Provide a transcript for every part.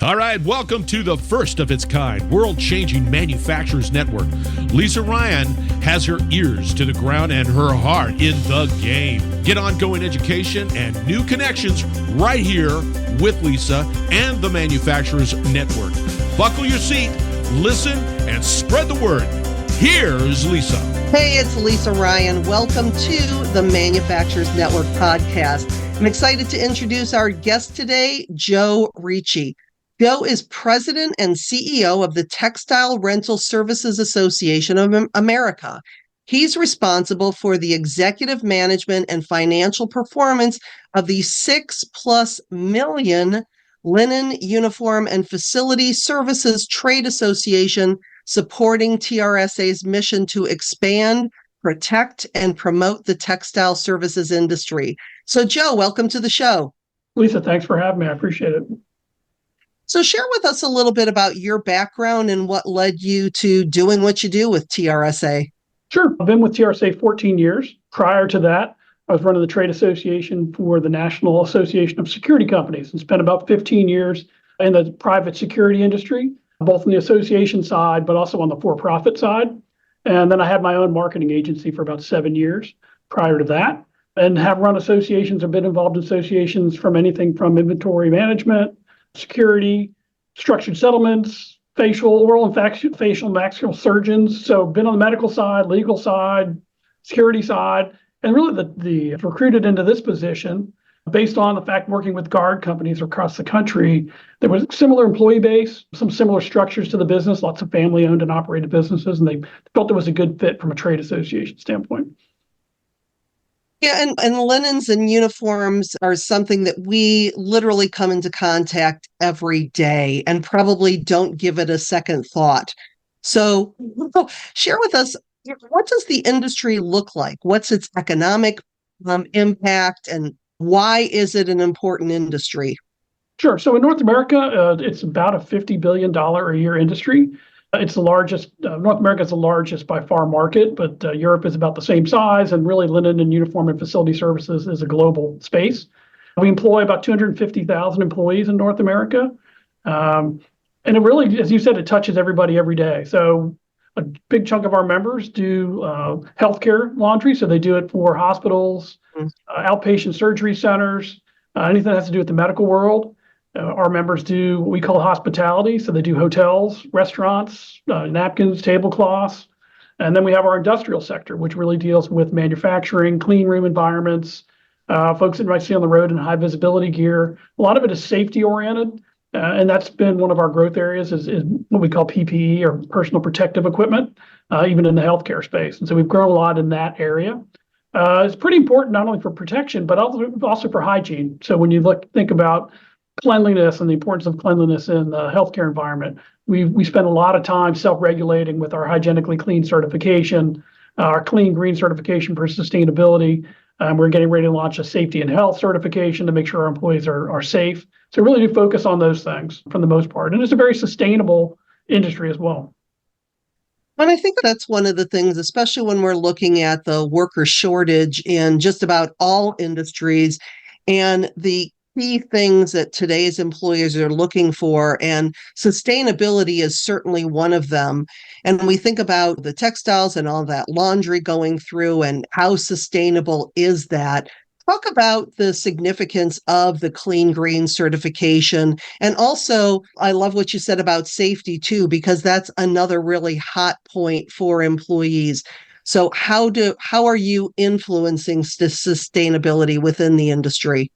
All right, welcome to the first of its kind, world-changing manufacturers network. Lisa Ryan has her ears to the ground and her heart in the game. Get ongoing education and new connections right here with Lisa and the Manufacturers Network. Buckle your seat, listen, and spread the word. Here's Lisa. Hey, it's Lisa Ryan. Welcome to the Manufacturers Network podcast. I'm excited to introduce our guest today, Joe Ricci. Joe is president and CEO of the Textile Rental Services Association of America. He's responsible for the executive management and financial performance of the 6+ million linen, uniform, and facility services trade association supporting TRSA's mission to expand, protect, and promote the textile services industry. So, Joe, welcome to the show. Lisa, thanks for having me. I appreciate it. So share with us a little bit about your background and what led you to doing what you do with TRSA. Sure. I've been with TRSA 14 years. Prior to that, I was running the trade association for the National Association of Security Companies and spent about 15 years in the private security industry, both on the association side, but also on the for-profit side. And then I had my own marketing agency for about 7 years prior to that, and have run associations or been involved in associations from anything from inventory management, security, structured settlements, oral and facial maxillary surgeons. So been on the medical side, legal side, security side, and really the recruited into this position based on the fact working with guard companies across the country. There was a similar employee base, some similar structures to the business, lots of family owned and operated businesses, and they felt it was a good fit from a trade association standpoint. Yeah, and linens and uniforms are something that we literally come into contact every day and probably don't give it a second thought. So share with us, what does the industry look like? What's its economic impact, and why is it an important industry? Sure. So in North America, it's about a $50 billion a year industry. It's the largest, North America is the largest by far market, but Europe is about the same size, and really linen and uniform and facility services is a global space. We employ about 250,000 employees in North America. And it really, as you said, it touches everybody every day. So a big chunk of our members do healthcare laundry. So they do it for hospitals, outpatient surgery centers, anything that has to do with the medical world. Our members do what we call hospitality. So they do hotels, restaurants, napkins, tablecloths. And then we have our industrial sector, which really deals with manufacturing, clean room environments, folks that you might see on the road in high visibility gear. A lot of it is safety oriented. And that's been one of our growth areas is what we call PPE, or personal protective equipment, even in the healthcare space. And so we've grown a lot in that area. It's pretty important not only for protection, but also for hygiene. So when you think about cleanliness and the importance of cleanliness in the healthcare environment, we spend a lot of time self-regulating with our hygienically clean certification, our clean green certification for sustainability. We're getting ready to launch a safety and health certification to make sure our employees are safe. So really do focus on those things for the most part. And it's a very sustainable industry as well. And I think that's one of the things, especially when we're looking at the worker shortage in just about all industries and the key things that today's employers are looking for, and sustainability is certainly one of them. And we think about the textiles and all that laundry going through, and how sustainable is that? Talk about the significance of the clean green certification. And also, I love what you said about safety too, because that's another really hot point for employees. So how are you influencing sustainability within the industry?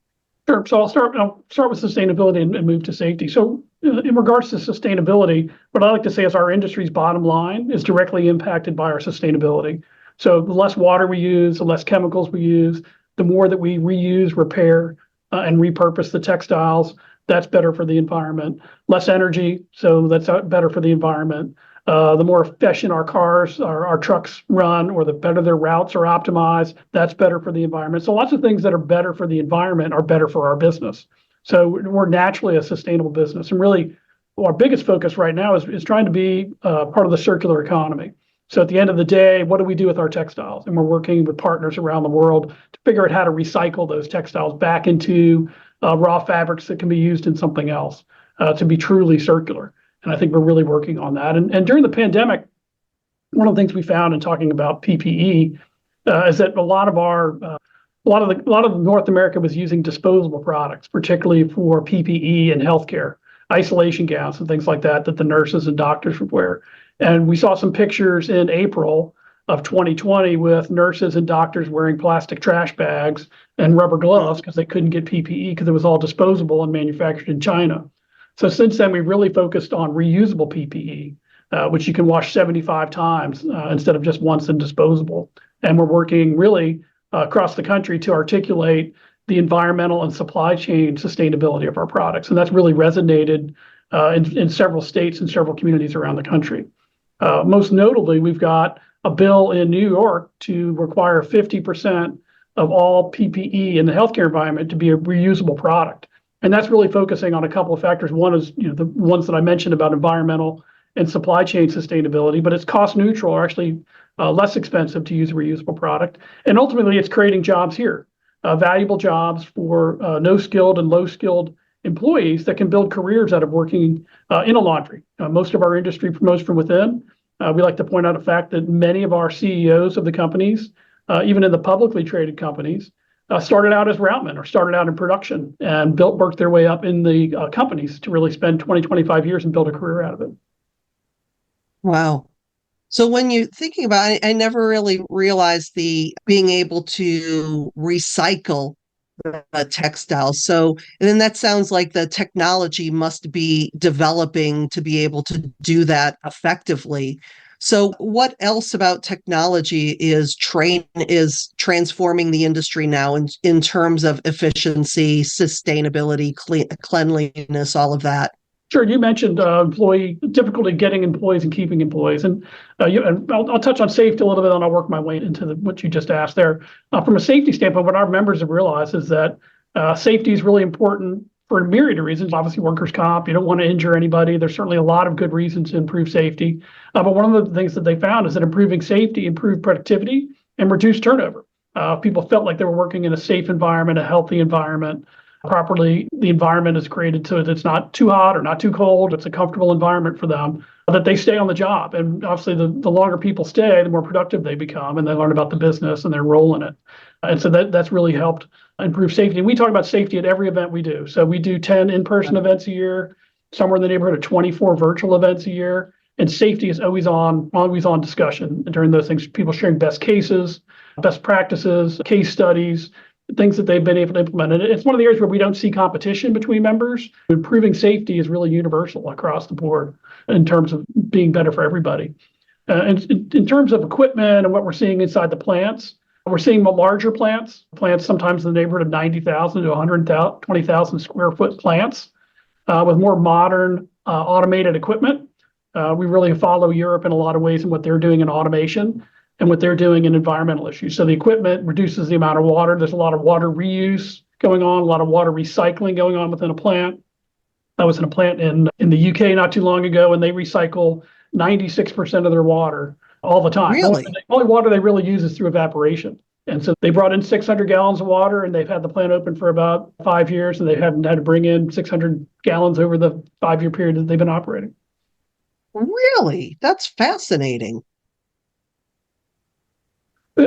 Sure. So I'll start with sustainability and move to safety. So in regards to sustainability, what I like to say is our industry's bottom line is directly impacted by our sustainability. So the less water we use, the less chemicals we use, the more that we reuse, repair, and repurpose the textiles, that's better for the environment. Less energy, so that's better for the environment. The more efficient our cars, our trucks run, or the better their routes are optimized, that's better for the environment. So lots of things that are better for the environment are better for our business. So we're naturally a sustainable business. And really, our biggest focus right now is trying to be part of the circular economy. So at the end of the day, what do we do with our textiles? And we're working with partners around the world to figure out how to recycle those textiles back into raw fabrics that can be used in something else. to be truly circular. And I think we're really working on that. And during the pandemic, one of the things we found in talking about PPE is that a lot of North America was using disposable products, particularly for PPE and healthcare, isolation gowns and things like that the nurses and doctors would wear. And we saw some pictures in April of 2020 with nurses and doctors wearing plastic trash bags and rubber gloves because they couldn't get PPE because it was all disposable and manufactured in China. So since then, we really focused on reusable PPE, which you can wash 75 times instead of just once and disposable. And we're working really across the country to articulate the environmental and supply chain sustainability of our products. And that's really resonated in several states and several communities around the country. Most notably, we've got a bill in New York to require 50% of all PPE in the healthcare environment to be a reusable product. And that's really focusing on a couple of factors. One is, the ones that I mentioned about environmental and supply chain sustainability, but it's cost neutral or actually less expensive to use a reusable product. And ultimately, it's creating jobs here, valuable jobs for no-skilled and low-skilled employees that can build careers out of working in a laundry. Most of our industry promotes from within. We like to point out a fact that many of our CEOs of the companies, even in the publicly traded companies, started out as routemen or started out in production and worked their way up in the companies to really spend 20, 25 years and build a career out of it. Wow. So when you're thinking about it, I never really realized the being able to recycle the textiles. So, and then that sounds like the technology must be developing to be able to do that effectively. So what else about technology is transforming the industry now in terms of efficiency, sustainability, cleanliness, all of that? Sure. You mentioned employee difficulty getting employees and keeping employees, and I'll touch on safety a little bit, and I'll work my way into what you just asked there. From a safety standpoint, what our members have realized is that safety is really important for a myriad of reasons. Obviously, workers' comp, you don't want to injure anybody. There's certainly a lot of good reasons to improve safety, but one of the things that they found is that improving safety improved productivity and reduced turnover. People felt like they were working in a safe environment, a healthy environment. Properly, the environment is created so that it's not too hot or not too cold. It's a comfortable environment for them, that they stay on the job. And obviously, the longer people stay, the more productive they become, and they learn about the business and their role in it. And so that's really helped improve safety. And we talk about safety at every event we do. So we do 10 in-person events a year, somewhere in the neighborhood of 24 virtual events a year. And safety is always on discussion. And during those things, people sharing best cases, best practices, case studies, things that they've been able to implement. And it's one of the areas where we don't see competition between members. Improving safety is really universal across the board in terms of being better for everybody. And in terms of equipment and what we're seeing inside the plants, we're seeing larger plants sometimes in the neighborhood of 90,000 to 120,000 square foot plants with more modern automated equipment. We really follow Europe in a lot of ways in what they're doing in automation and what they're doing in environmental issues. So the equipment reduces the amount of water. There's a lot of water reuse going on, a lot of water recycling going on within a plant. I was in a plant in the UK not too long ago, and they recycle 96% of their water all the time. Really? The only water they really use is through evaporation. And so they brought in 600 gallons of water, and they've had the plant open for about 5 years, and they haven't had to bring in 600 gallons over the 5-year period that they've been operating. Really? That's fascinating.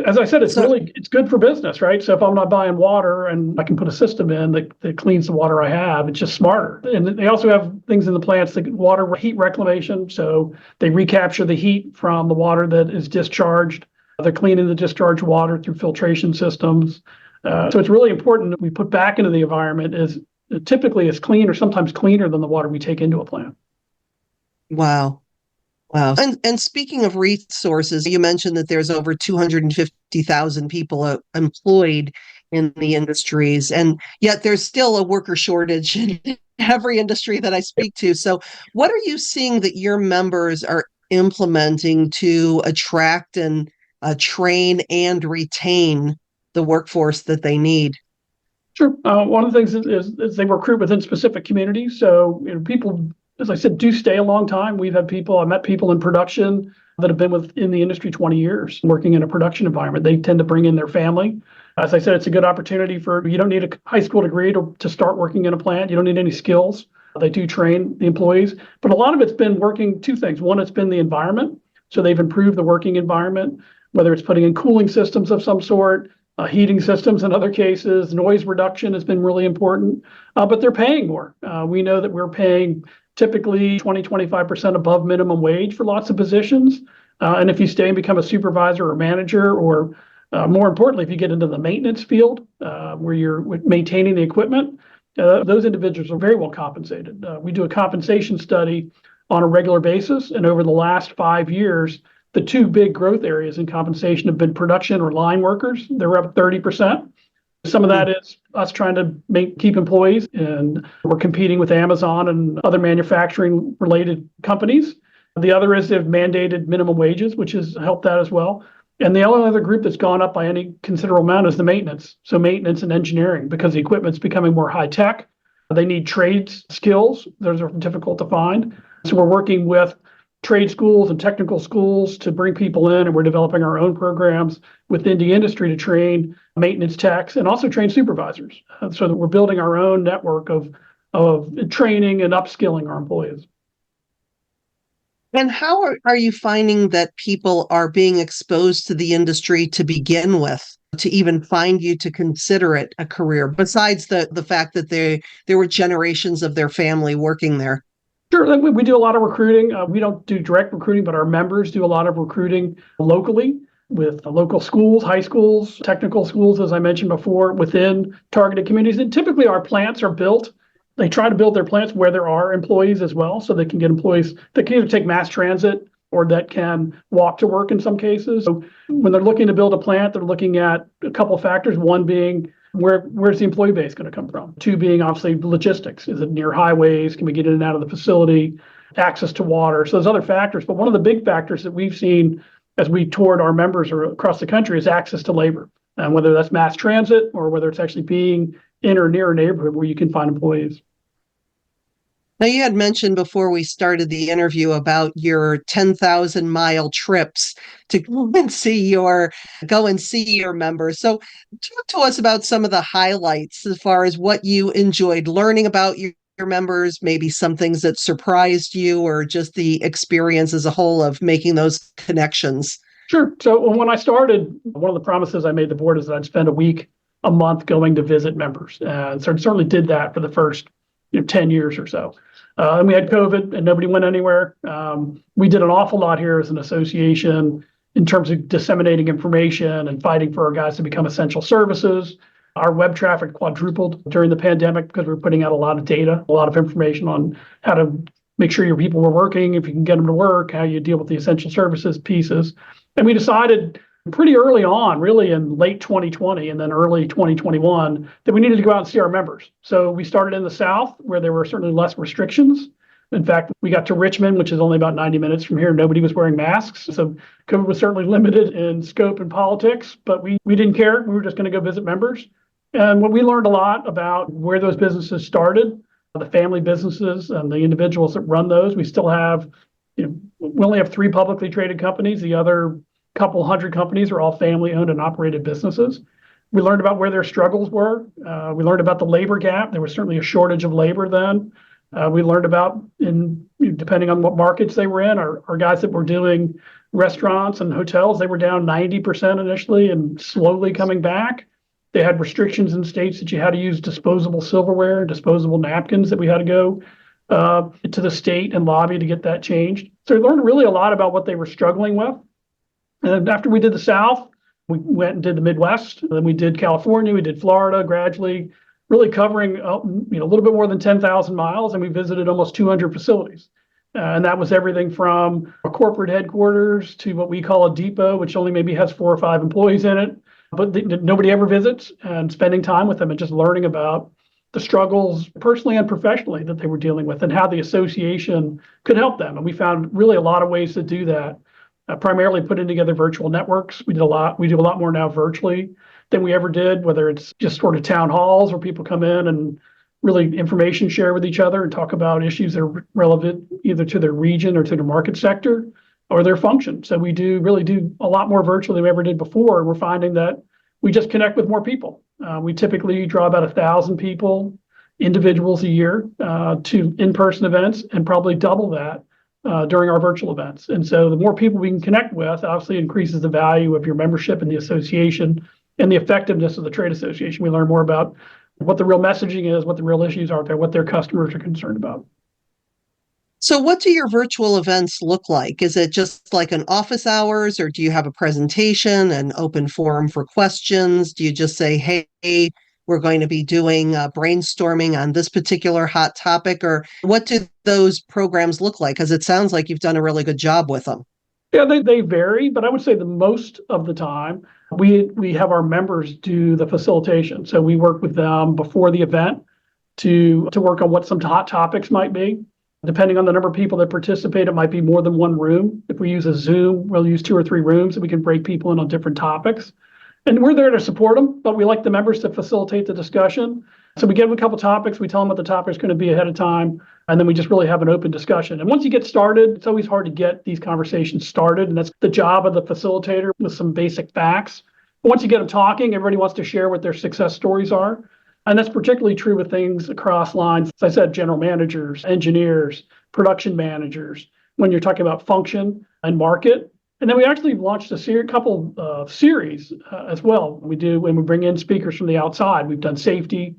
As I said, it's good for business, right? So if I'm not buying water and I can put a system in that cleans the water I have, it's just smarter. And they also have things in the plants that water heat reclamation. So they recapture the heat from the water that is discharged. They're cleaning the discharged water through filtration systems. So it's really important that we put back into the environment is typically is clean or sometimes cleaner than the water we take into a plant. Wow. Wow. And speaking of resources, you mentioned that there's over 250,000 people employed in the industries, and yet there's still a worker shortage in every industry that I speak to. So what are you seeing that your members are implementing to attract and train and retain the workforce that they need? Sure. One of the things is they recruit within specific communities. So people, as I said, do stay a long time. I met people in production that have been within the industry 20 years working in a production environment. They tend to bring in their family. As I said, it's a good opportunity you don't need a high school degree to start working in a plant. You don't need any skills. They do train the employees, but a lot of it's been working two things. One, it's been the environment. So they've improved the working environment, whether it's putting in cooling systems of some sort, heating systems in other cases. Noise reduction has been really important, but they're paying more. We know that we're paying typically 20-25% above minimum wage for lots of positions. And if you stay and become a supervisor or manager, or more importantly, if you get into the maintenance field where you're maintaining the equipment, those individuals are very well compensated. We do a compensation study on a regular basis, and over the last 5 years, the two big growth areas in compensation have been production or line workers. They're up 30%. Some of that is us trying to keep employees, and we're competing with Amazon and other manufacturing related companies. The other is they've mandated minimum wages, which has helped that as well. And the only other group that's gone up by any considerable amount is the maintenance. So maintenance and engineering, because the equipment's becoming more high tech. They need trades skills. Those are difficult to find. So we're working with trade schools and technical schools to bring people in, and we're developing our own programs within the industry to train maintenance techs and also train supervisors, so that we're building our own network of training and upskilling our employees. And how are you finding that people are being exposed to the industry to begin with, to even find you to consider it a career, besides the fact that there were generations of their family working there? Sure. We do a lot of recruiting. We don't do direct recruiting, but our members do a lot of recruiting locally with local schools, high schools, technical schools, as I mentioned before, within targeted communities. And typically our plants are built. They try to build their plants where there are employees as well, so they can get employees that can either take mass transit or that can walk to work in some cases. So when they're looking to build a plant, they're looking at a couple of factors. One being, where's the employee base going to come from? Two being obviously logistics. Is it near highways? Can we get in and out of the facility? Access to water. So there's other factors. But one of the big factors that we've seen as we toured our members across the country is access to labor. And whether that's mass transit or whether it's actually being in or near a neighborhood where you can find employees. Now, you had mentioned before we started the interview about your 10,000-mile trips to go and see your members. So talk to us about some of the highlights as far as what you enjoyed learning about your members, maybe some things that surprised you, or just the experience as a whole of making those connections. Sure. So when I started, one of the promises I made the board is that I'd spend a month going to visit members. And so I certainly did that for the first 10 years or so. And we had COVID and nobody went anywhere. We did an awful lot here as an association in terms of disseminating information and fighting for our guys to become essential services. Our web traffic quadrupled during the pandemic because we were putting out a lot of data, a lot of information on how to make sure your people were working, if you can get them to work, how you deal with the essential services pieces. And we decided pretty early on, really in late 2020 and then early 2021, that we needed to go out and see our members. So we started in the South, where there were certainly less restrictions. In fact, we got to Richmond, which is only about 90 minutes from here. Nobody was wearing masks. So COVID was certainly limited in scope and politics, but we didn't care. We were just going to go visit members. And what we learned a lot about where those businesses started, the family businesses and the individuals that run those. We still have, we only have 3 publicly traded companies. The other couple hundred companies are all family owned and operated businesses. We learned about where their struggles were. We learned about the labor gap. There was certainly a shortage of labor then. We learned about, depending on what markets they were in, our guys that were doing restaurants and hotels, they were down 90% initially and slowly coming back. They had restrictions in states that you had to use disposable silverware, disposable napkins, that we had to go to the state and lobby to get that changed. So we learned really a lot about what they were struggling with. And after we did the South, we went and did the Midwest. And then we did California, we did Florida, gradually really covering a little bit more than 10,000 miles. And we visited almost 200 facilities. And that was everything from a corporate headquarters to what we call a depot, which only maybe has 4 or 5 employees in it, but nobody ever visits, and spending time with them and just learning about the struggles personally and professionally that they were dealing with and how the association could help them. And we found really a lot of ways to do that. Primarily putting together virtual networks. We do a lot more now virtually than we ever did, whether it's just sort of town halls where people come in and really information share with each other and talk about issues that are relevant either to their region or to their market sector or their function. So we really do a lot more virtually than we ever did before. And we're finding that we just connect with more people. We typically draw about 1,000 people individuals a year to in-person events, and probably double that during our virtual events. And so the more people we can connect with obviously increases the value of your membership in the association and the effectiveness of the trade association. We learn more about what the real messaging is, what the real issues are there, what their customers are concerned about. So what do your virtual events look like? Is it just like an office hours, or do you have a presentation, an open forum for questions? Do you just say, hey, we're going to be doing brainstorming on this particular hot topic? Or what do those programs look like? Because it sounds like you've done a really good job with them. Yeah, they vary, but I would say the most of the time we have our members do the facilitation. So we work with them before the event to work on what some hot topics might be. Depending on the number of people that participate, it might be more than one room. If we use a Zoom, we'll use 2 or 3 rooms and we can break people in on different topics. And we're there to support them, but we like the members to facilitate the discussion. So we give them a couple topics, we tell them what the topic is going to be ahead of time, and then we just really have an open discussion. And once you get started, it's always hard to get these conversations started, and that's the job of the facilitator with some basic facts. But once you get them talking, everybody wants to share what their success stories are. And that's particularly true with things across lines. As I said, general managers, engineers, production managers, when you're talking about function and market. And then we actually launched a couple of series as well. We do when we bring in speakers from the outside. We've done safety,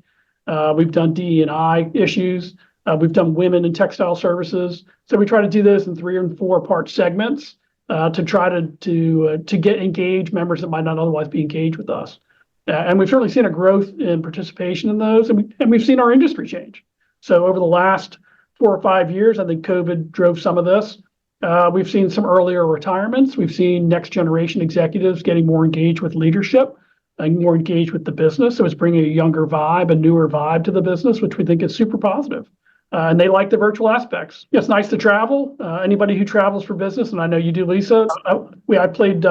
we've done DE&I issues, we've done women in textile services. So we try to do this in 3 and 4 part segments to try to get engaged members that might not otherwise be engaged with us. And we've certainly seen a growth in participation in those, and we've seen our industry change. So over the last 4 or 5 years, I think COVID drove some of this. We've seen some earlier retirements. We've seen next generation executives getting more engaged with leadership and more engaged with the business. So it's bringing a younger vibe, a newer vibe to the business, which we think is super positive. And they like the virtual aspects. It's nice to travel. Anybody who travels for business, and I know you do, Lisa, I played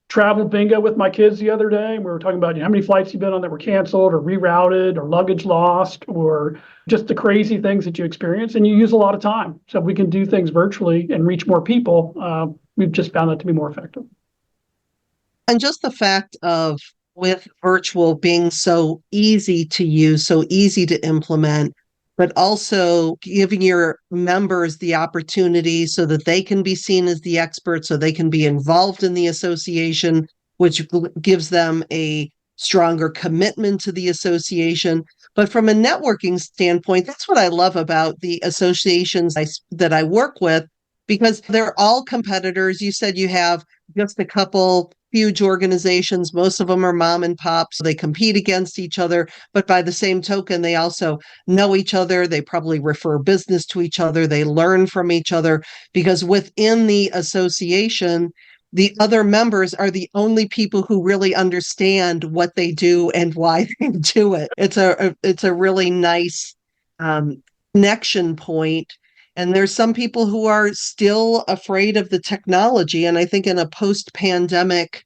travel bingo with my kids the other day, and we were talking about how many flights you've been on that were canceled or rerouted or luggage lost or just the crazy things that you experience, and you use a lot of time. So if we can do things virtually and reach more people, we've just found that to be more effective. And just the fact of with virtual being so easy to use, so easy to implement, but also giving your members the opportunity so that they can be seen as the experts, so they can be involved in the association, which gives them a stronger commitment to the association. But from a networking standpoint, that's what I love about the associations that I work with, because they're all competitors. You said you have just a couple huge organizations. Most of them are mom and pop, so they compete against each other. But by the same token, they also know each other. They probably refer business to each other. They learn from each other, because within the association, the other members are the only people who really understand what they do and why they do it. It's a really nice connection point. And there's some people who are still afraid of the technology. And I think in a post-pandemic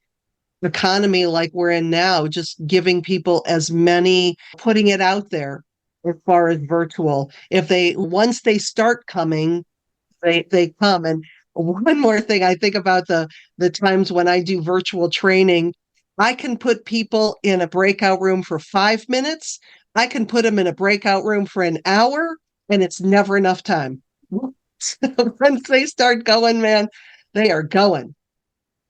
economy like we're in now, just giving people putting it out there as far as virtual. Once they start coming, they come. And one more thing, I think about the times when I do virtual training, I can put people in a breakout room for 5 minutes. I can put them in a breakout room for an hour, and it's never enough time. So once they start going, man, they are going.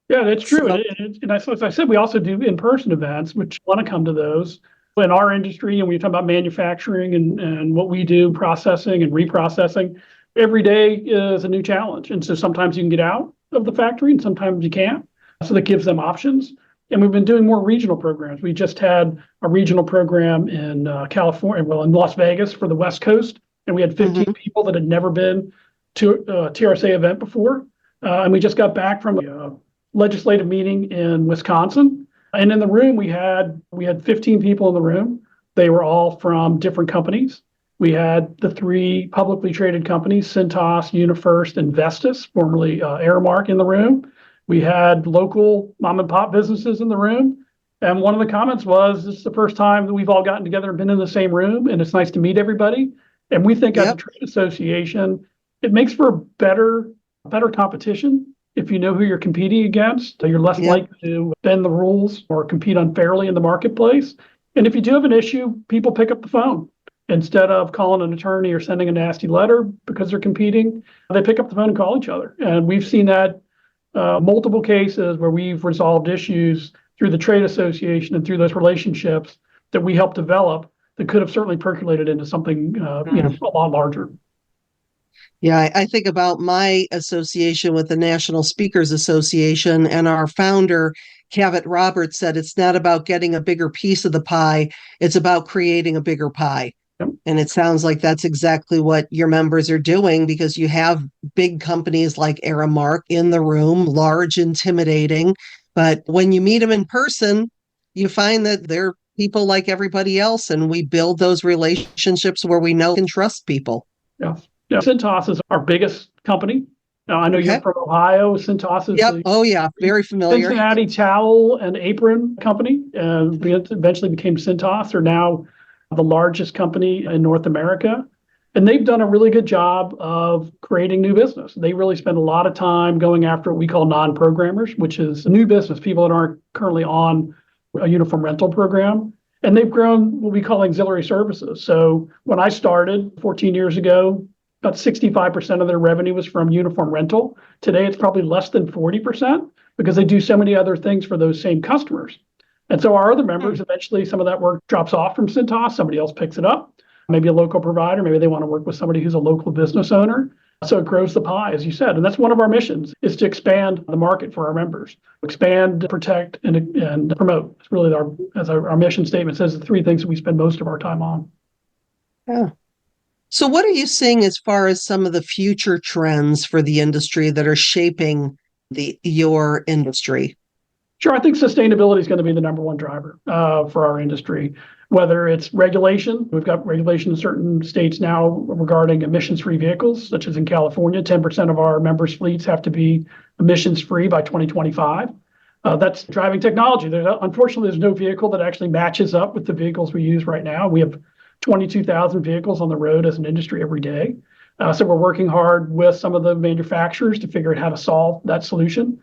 Yeah, that's true. And as I said, we also do in-person events, which want to come to those. In our industry, and when you talk about manufacturing and what we do, processing and reprocessing, every day is a new challenge. And so sometimes you can get out of the factory and sometimes you can't. So that gives them options. And we've been doing more regional programs. We just had a regional program in California, in Las Vegas for the West Coast. And we had 15 people that had never been to a TRSA event before. And we just got back from a legislative meeting in Wisconsin. And in the room, we had 15 people in the room. They were all from different companies. We had the 3 publicly traded companies, Cintas, UniFirst, and Vestas, formerly Aramark, in the room. We had local mom and pop businesses in the room. And one of the comments was, this is the first time that we've all gotten together and been in the same room, and it's nice to meet everybody. And we think as a trade association, it makes for a better competition. If you know who you're competing against, you're less likely to bend the rules or compete unfairly in the marketplace. And if you do have an issue, people pick up the phone Instead of calling an attorney or sending a nasty letter because they're competing, they pick up the phone and call each other. And we've seen that multiple cases where we've resolved issues through the trade association and through those relationships that we helped develop that could have certainly percolated into something a lot larger. Yeah, I think about my association with the National Speakers Association, and our founder, Cavett Roberts, said it's not about getting a bigger piece of the pie, it's about creating a bigger pie. Yep. And it sounds like that's exactly what your members are doing, because you have big companies like Aramark in the room, large, intimidating. But when you meet them in person, you find that they're people like everybody else, and we build those relationships where we know and trust people. Yeah. Yeah, Cintas is our biggest company. I know you're from Ohio. Cintas is Yep. Oh, yeah. Very familiar. Cincinnati towel and apron company. Eventually became Cintas. They're now the largest company in North America. And they've done a really good job of creating new business. They really spend a lot of time going after what we call non-programmers, which is new business, people that aren't currently on a uniform rental program. And they've grown what we call auxiliary services. So when I started 14 years ago, about 65% of their revenue was from uniform rental. Today, it's probably less than 40% because they do so many other things for those same customers. And so our other members, eventually some of that work drops off from Cintas, somebody else picks it up, maybe a local provider, maybe they want to work with somebody who's a local business owner. So it grows the pie, as you said. And that's one of our missions, is to expand the market for our members, expand, protect, and promote. It's really our mission statement says, the three things that we spend most of our time on. Yeah. So what are you seeing as far as some of the future trends for the industry that are shaping your industry? Sure. I think sustainability is going to be the number one driver for our industry, whether it's regulation. We've got regulation in certain states now regarding emissions-free vehicles, such as in California, 10% of our members' fleets have to be emissions-free by 2025. That's driving technology. Unfortunately, there's no vehicle that actually matches up with the vehicles we use right now. We have 22,000 vehicles on the road as an industry every day. So we're working hard with some of the manufacturers to figure out how to solve that solution.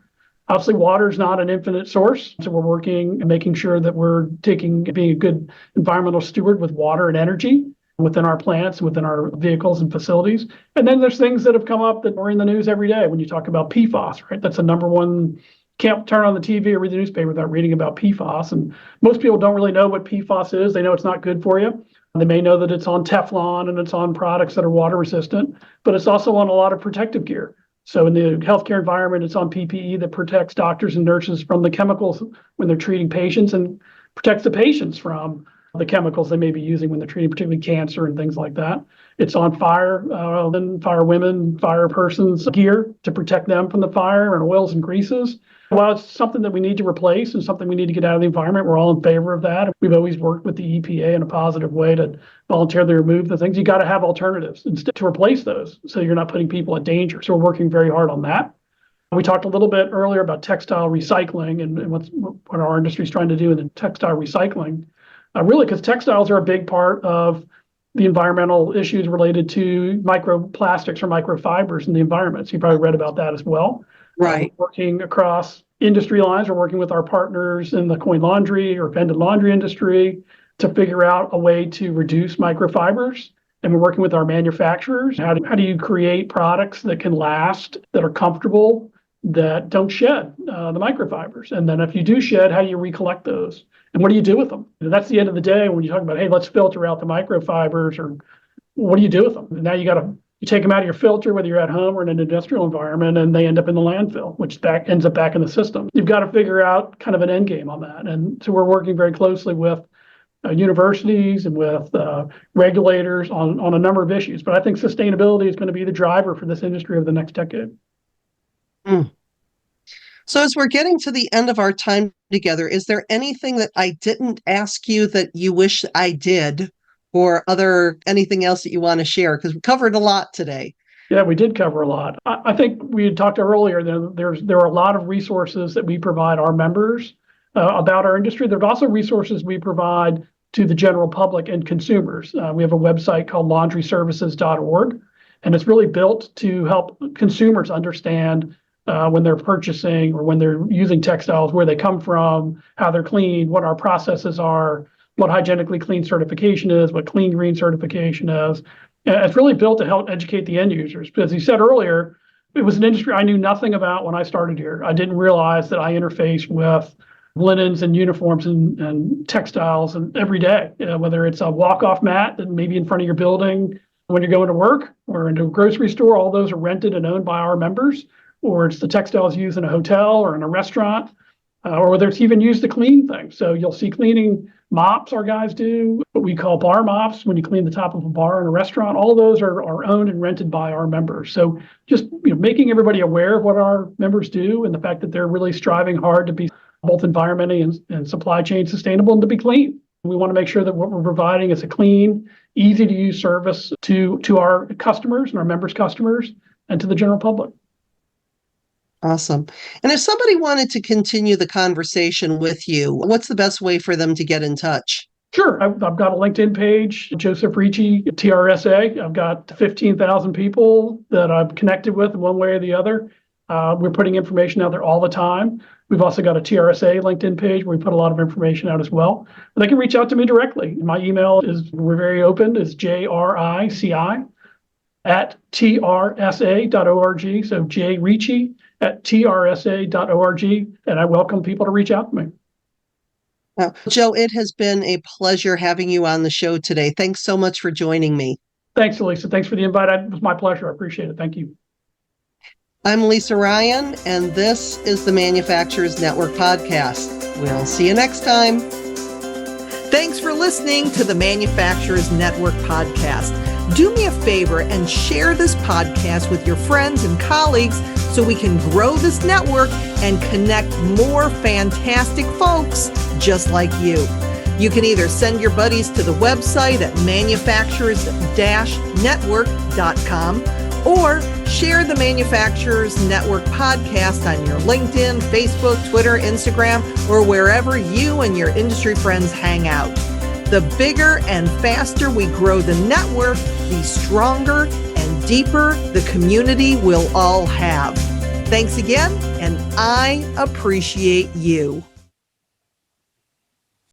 Obviously, water is not an infinite source. So we're working and making sure that we're being a good environmental steward with water and energy within our plants, within our vehicles and facilities. And then there's things that have come up that are in the news every day when you talk about PFAS, right? That's the number one. Can't turn on the TV or read the newspaper without reading about PFAS. And most people don't really know what PFAS is. They know it's not good for you. They may know that it's on Teflon and it's on products that are water resistant, but it's also on a lot of protective gear. So in the healthcare environment, it's on PPE that protects doctors and nurses from the chemicals when they're treating patients, and protects the patients from the chemicals they may be using when they're treating particularly cancer and things like that. It's on fire women, fire persons gear to protect them from the fire, and oils and greases. While it's something that we need to replace and something we need to get out of the environment, we're all in favor of that. We've always worked with the EPA in a positive way to voluntarily remove the things. You got to have alternatives instead to replace those, so you're not putting people at danger. So we're working very hard on that. We talked a little bit earlier about textile recycling and what our industry is trying to do in the textile recycling. Really, because textiles are a big part of the environmental issues related to microplastics or microfibers in the environment. So you probably read about that as well. Right. Working across industry lines, we're working with our partners in the coin laundry or pendant laundry industry to figure out a way to reduce microfibers. And we're working with our manufacturers. How do you create products that can last, that are comfortable, that don't shed the microfibers? And then if you do shed, how do you recollect those? And what do you do with them? And that's the end of the day when you talk about, hey, let's filter out the microfibers, or what do you do with them? And now you take them out of your filter, whether you're at home or in an industrial environment, and they end up in the landfill, which ends up back in the system. You've got to figure out kind of an end game on that. And so we're working very closely with universities and with regulators on a number of issues. But I think sustainability is going to be the driver for this industry over the next decade. So as we're getting to the end of our time together, is there anything that I didn't ask you that you wish I did, or anything else that you want to share? Because we covered a lot today. Yeah, we did cover a lot. I think we had talked earlier, there are a lot of resources that we provide our members about our industry. There are also resources we provide to the general public and consumers. We have a website called laundryservices.org, and it's really built to help consumers understand when they're purchasing or when they're using textiles, where they come from, how they're cleaned, what our processes are, what hygienically clean certification is, what clean green certification is. And it's really built to help educate the end users. Because you said earlier, it was an industry I knew nothing about when I started here. I didn't realize that I interface with linens and uniforms and textiles and every day, whether it's a walk-off mat that maybe in front of your building when you're going to work or into a grocery store, all those are rented and owned by our members, or it's the textiles used in a hotel or in a restaurant, or whether it's even used to clean things. So you'll see cleaning mops our guys do, what we call bar mops when you clean the top of a bar in a restaurant. All of those are owned and rented by our members. So just making everybody aware of what our members do and the fact that they're really striving hard to be both environmentally and supply chain sustainable and to be clean. We want to make sure that what we're providing is a clean, easy to use service to our customers and our members' customers and to the general public. Awesome. And if somebody wanted to continue the conversation with you, what's the best way for them to get in touch? Sure. I've got a LinkedIn page, Joseph Ricci, TRSA. I've got 15,000 people that I'm connected with in one way or the other. We're putting information out there all the time. We've also got a TRSA LinkedIn page where we put a lot of information out as well. But they can reach out to me directly. My email we're very open, is jricci@trsa.org. So jricci@trsa.org. And I welcome people to reach out to me. Joe, it has been a pleasure having you on the show today. Thanks so much for joining me. Thanks, Elisa. Thanks for the invite. It was my pleasure. I appreciate it. Thank you. I'm Lisa Ryan, and this is the Manufacturers Network podcast. We'll see you next time. Thanks for listening to the Manufacturers Network podcast. Do me a favor and share this podcast with your friends and colleagues so we can grow this network and connect more fantastic folks just like you. You can either send your buddies to the website at manufacturers-network.com or share the Manufacturers Network podcast on your LinkedIn, Facebook, Twitter, Instagram, or wherever you and your industry friends hang out. The bigger and faster we grow the network, the stronger and deeper the community we'll all have. Thanks again, and I appreciate you.